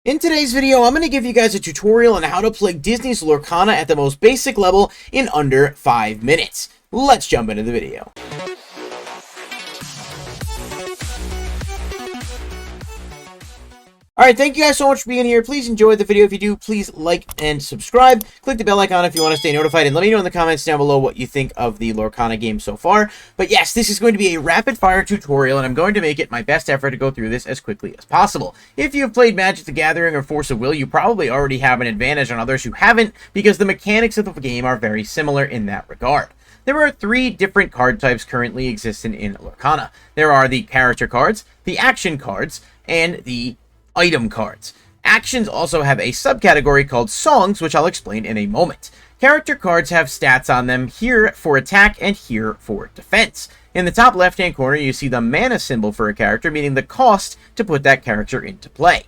In today's video, I'm going to give you guys a tutorial on how to play Disney's Lorcana at the most basic level in under 5 minutes. Let's jump into the video. Alright, thank you guys so much for being here. Please enjoy the video. If you do, please like and subscribe. Click the bell icon if you want to stay notified, and let me know in the comments down below what you think of the Lorcana game so far. But yes, this is going to be a rapid-fire tutorial, and I'm going to make it my best effort to go through this as quickly as possible. If you've played Magic the Gathering or Force of Will, you probably already have an advantage on others who haven't, because the mechanics of the game are very similar in that regard. There are 3 different card types currently existing in Lorcana. There are the character cards, the action cards, and the item cards. Actions also have a subcategory called songs, which I'll explain in a moment. Character cards have stats on them, here for attack and here for defense. In the top left hand corner, you see the mana symbol for a character, meaning the cost to put that character into play.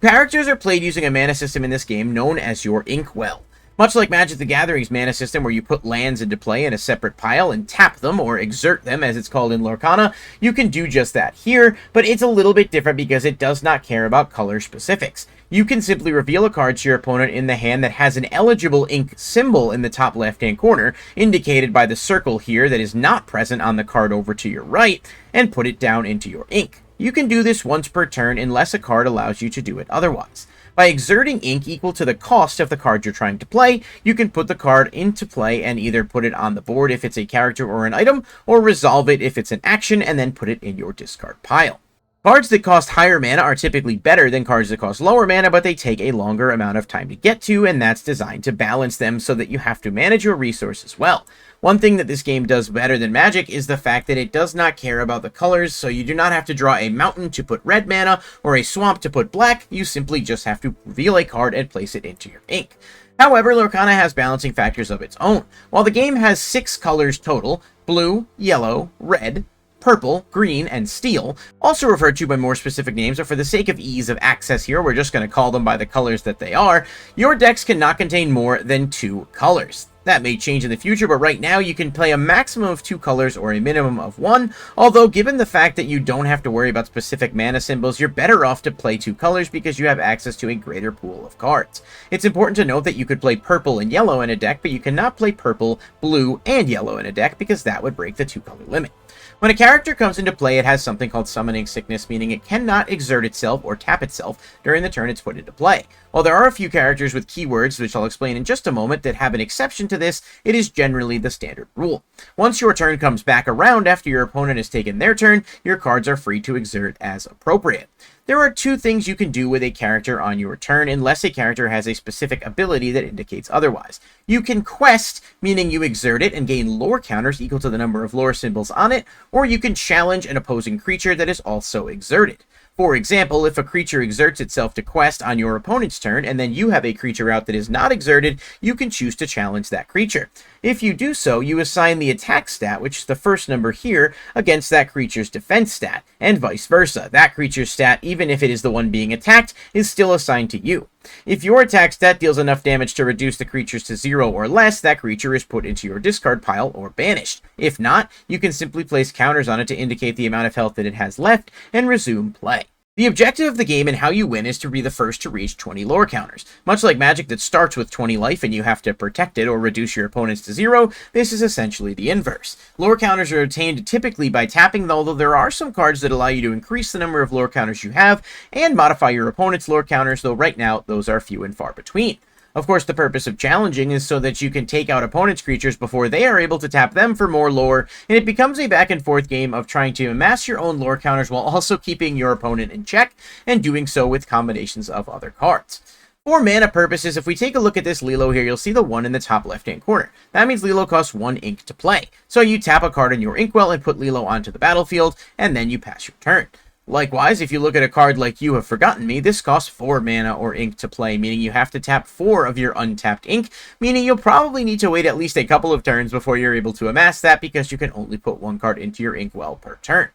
Characters are played using a mana system in this game known as your Inkwell. Much like Magic the Gathering's mana system, where you put lands into play in a separate pile and tap them, or exert them as it's called in Lorcana, you can do just that here, but it's a little bit different because it does not care about color specifics. You can simply reveal a card to your opponent in the hand that has an eligible ink symbol in the top left-hand corner, indicated by the circle here that is not present on the card over to your right, and put it down into your ink. You can do this once per turn unless a card allows you to do it otherwise. By exerting ink equal to the cost of the card you're trying to play, you can put the card into play and either put it on the board if it's a character or an item, or resolve it if it's an action and then put it in your discard pile. Cards that cost higher mana are typically better than cards that cost lower mana, but they take a longer amount of time to get to, and that's designed to balance them so that you have to manage your resources well. One thing that this game does better than Magic is the fact that it does not care about the colors, so you do not have to draw a mountain to put red mana or a swamp to put black. You simply just have to reveal a card and place it into your ink. However, Lorcana has balancing factors of its own. While the game has 6 colors total, blue, yellow, red, purple, green, and steel, also referred to by more specific names, but for the sake of ease of access here, we're just going to call them by the colors that they are, your decks cannot contain more than 2 colors. That may change in the future, but right now you can play a maximum of 2 colors or a minimum of 1, although given the fact that you don't have to worry about specific mana symbols, you're better off to play 2 colors because you have access to a greater pool of cards. It's important to note that you could play purple and yellow in a deck, but you cannot play purple, blue, and yellow in a deck because that would break the 2-color limit. When a character comes into play, it has something called summoning sickness, meaning it cannot exert itself or tap itself during the turn it's put into play. While there are a few characters with keywords, which I'll explain in just a moment, that have an exception to this, it is generally the standard rule. Once your turn comes back around after your opponent has taken their turn, your cards are free to exert as appropriate. There are 2 things you can do with a character on your turn, unless a character has a specific ability that indicates otherwise. You can quest, meaning you exert it and gain lore counters equal to the number of lore symbols on it, or you can challenge an opposing creature that is also exerted. For example, if a creature exerts itself to quest on your opponent's turn, and then you have a creature out that is not exerted, you can choose to challenge that creature. If you do so, you assign the attack stat, which is the first number here, against that creature's defense stat, and vice versa. That creature's stat, even if it is the one being attacked, is still assigned to you. If your attack stat deals enough damage to reduce the creatures to 0 or less, that creature is put into your discard pile or banished. If not, you can simply place counters on it to indicate the amount of health that it has left and resume play. The objective of the game and how you win is to be the first to reach 20 lore counters. Much like Magic that starts with 20 life and you have to protect it or reduce your opponents to 0, this is essentially the inverse. Lore counters are obtained typically by tapping, although there are some cards that allow you to increase the number of lore counters you have and modify your opponent's lore counters, though right now those are few and far between. Of course, the purpose of challenging is so that you can take out opponents' creatures before they are able to tap them for more lore, and it becomes a back-and-forth game of trying to amass your own lore counters while also keeping your opponent in check, and doing so with combinations of other cards. For mana purposes, if we take a look at this Lilo here, you'll see the 1 in the top left-hand corner. That means Lilo costs 1 ink to play. So you tap a card in your Inkwell and put Lilo onto the battlefield, and then you pass your turn. Likewise, if you look at a card like You Have Forgotten Me, this costs 4 mana or ink to play, meaning you have to tap 4 of your untapped ink, meaning you'll probably need to wait at least a couple of turns before you're able to amass that because you can only put 1 card into your Inkwell per turn.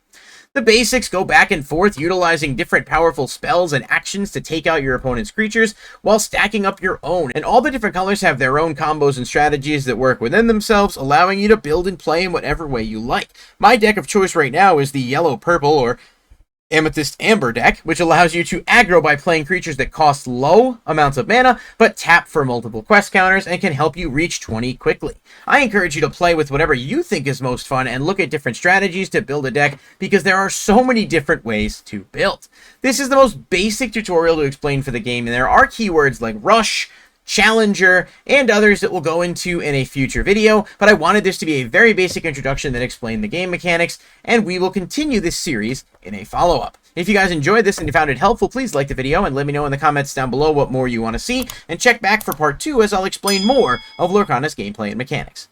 The basics go back and forth, utilizing different powerful spells and actions to take out your opponent's creatures, while stacking up your own, and all the different colors have their own combos and strategies that work within themselves, allowing you to build and play in whatever way you like. My deck of choice right now is the yellow-purple, or Amethyst Amber deck, which allows you to aggro by playing creatures that cost low amounts of mana, but tap for multiple quest counters and can help you reach 20 quickly. I encourage you to play with whatever you think is most fun and look at different strategies to build a deck, because there are so many different ways to build. This is the most basic tutorial to explain for the game, and there are keywords like rush, challenger, and others that we'll go into in a future video, but I wanted this to be a very basic introduction that explained the game mechanics, and we will continue this series in a follow-up. If you guys enjoyed this and you found it helpful, please like the video and let me know in the comments down below what more you want to see, and check back for part 2 as I'll explain more of Lorcana's gameplay and mechanics.